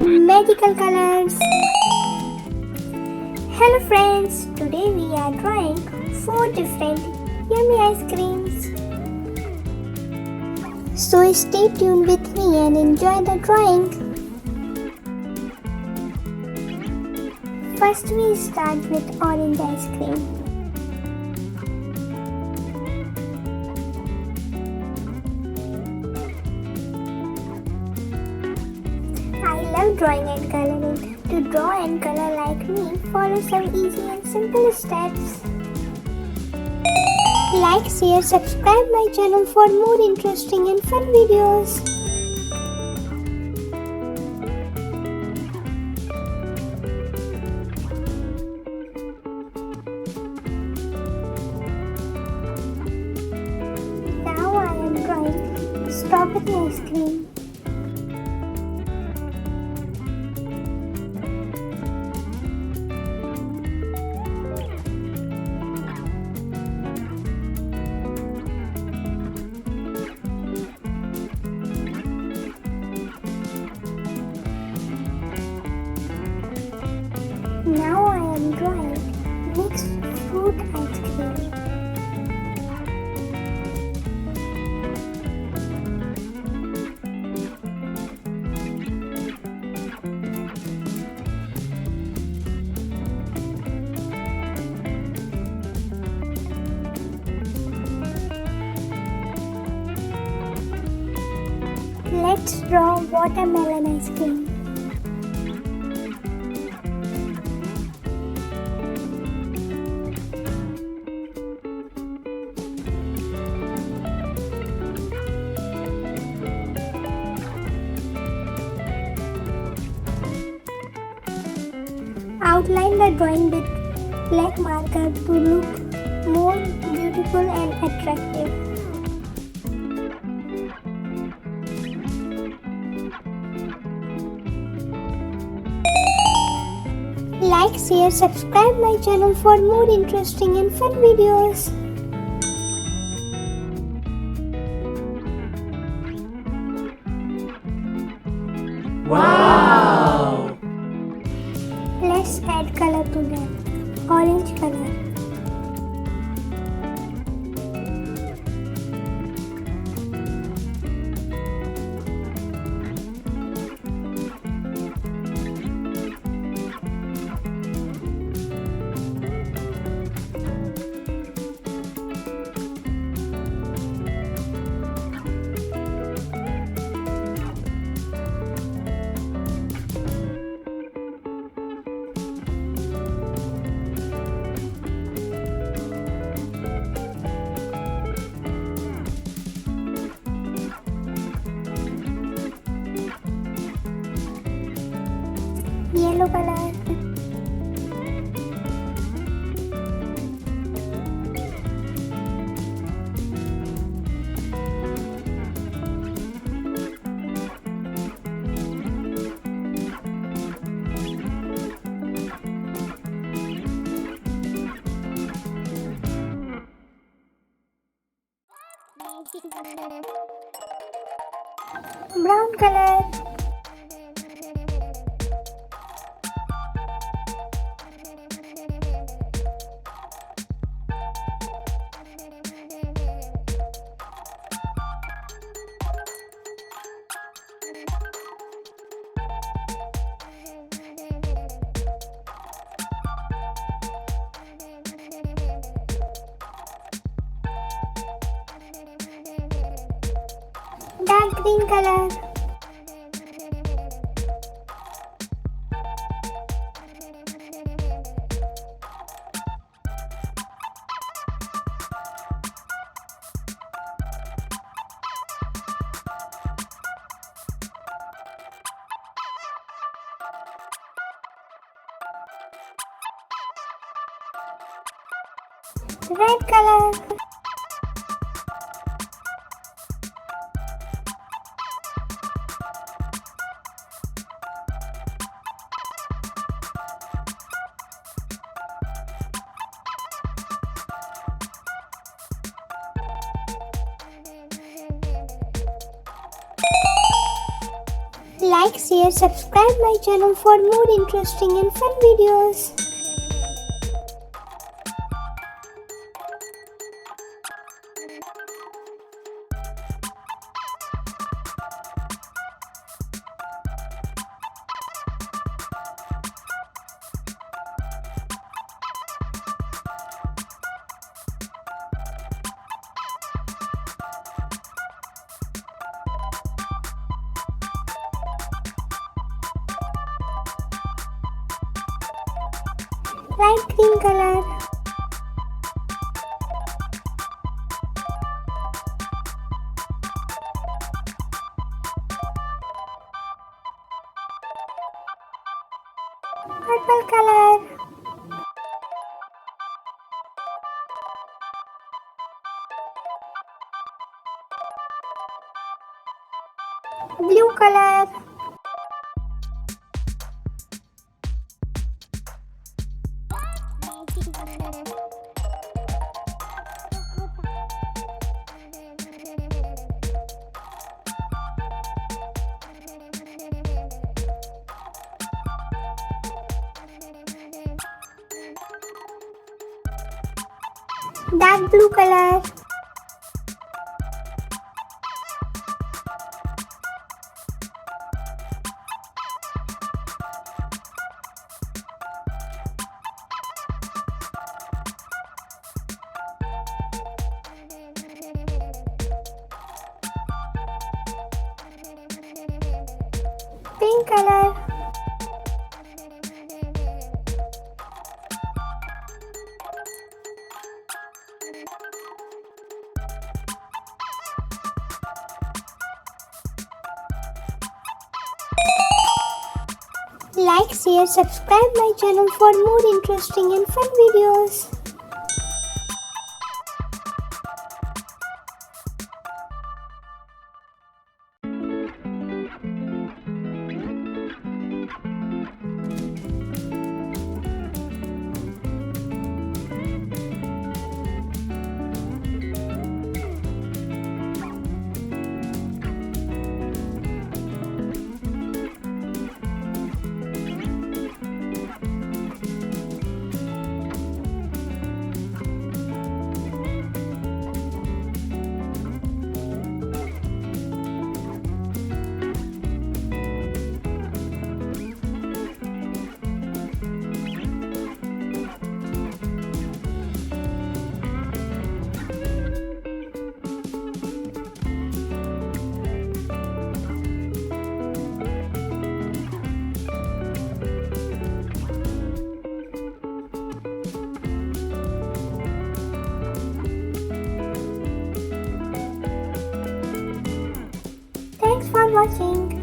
Magical colors. Hello friends, today we are drawing 4 different yummy ice creams. So stay tuned with me and enjoy the drawing. First we start with orange ice cream. I love drawing and coloring. To draw and color like me, follow some easy and simple steps. Like, share, subscribe my channel for more interesting and fun videos. Now I am drawing strawberry ice cream. Now I am drawing mixed fruit ice cream. Let's draw watermelon ice cream. Outline the drawing with black marker to look more beautiful and attractive. Like, share, subscribe my channel for more interesting and fun videos. Wow! Let's add color to them. Orange color. Yellow color. Brown color. Dark green color. Red color. Like, share, subscribe my channel for more interesting and fun videos. Light green color, purple color, blue color, dark blue color, pink color, like, share, subscribe my channel for more interesting and fun videos. Thanks for watching.